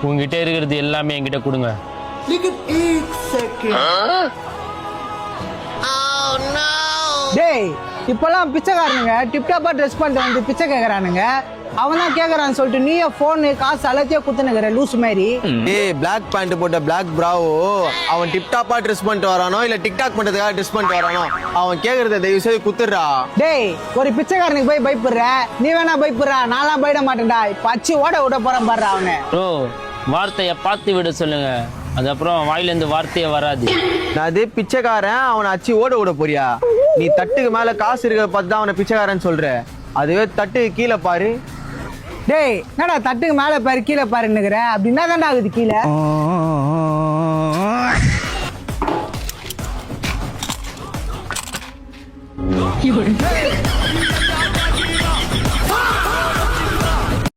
உங்ககிட்ட இருக்கிறது எல்லாமே என்கிட்ட கொடுங்க. டேய் இப்பெல்லாம் பிச்சைக்காரனுங்க டிப்டாப்பா ட்ரெஸ் பண்ணிட்டு வந்து பிச்சை கேட்கறானுங்க. அவன் தான் கேட்கறான்னு சொல்லிட்டு நீயே போனு காசு அலத்தியே குத்துனுங்கிற லூஸ் மாதிரி. ஏய் பிளாக் பேண்ட் போட்ட பிளாக் பிராவோ அவன் டிப்டாப்பா ட்ரெஸ் பண்ணிட்டு வரானோ இல்ல டிக்டாக் பண்றதுக்காக ட்ரெஸ் பண்ணிட்டு வரானோ அவன் கேக்குறத தயவு செய்து குத்துறா. டேய் ஒரு பிச்சைக்காரனுக்கு போய் பயப்படுற, நீ வேணா பயப்படுறா, நான்லாம் பயப்பட மாட்டேன்டா. பச்சு ஓட விட போறேன் பாடுறா அவனை. ப்ரோ வார்த்தையை பார்த்து விட சொல்லுங்க, அது அப்புறம் வாயிலேருந்து வார்த்தையே வராது. நான் அது பிச்சைக்காரன் அவனை அச்சு ஓட விட போறியா? நீ தட்டுக்கு மேல காசு இருக்க பார்த்து தான் அவனை பிச்சைக்காரன் சொல்ற, அதுவே தட்டுக்கு கீழே பாரு. டேய் என்னடா தட்டுக்கு மேல பாரு கீழே பாருன்னுக்குற, அப்படின்னா தான்டா ஆகுது கீழே.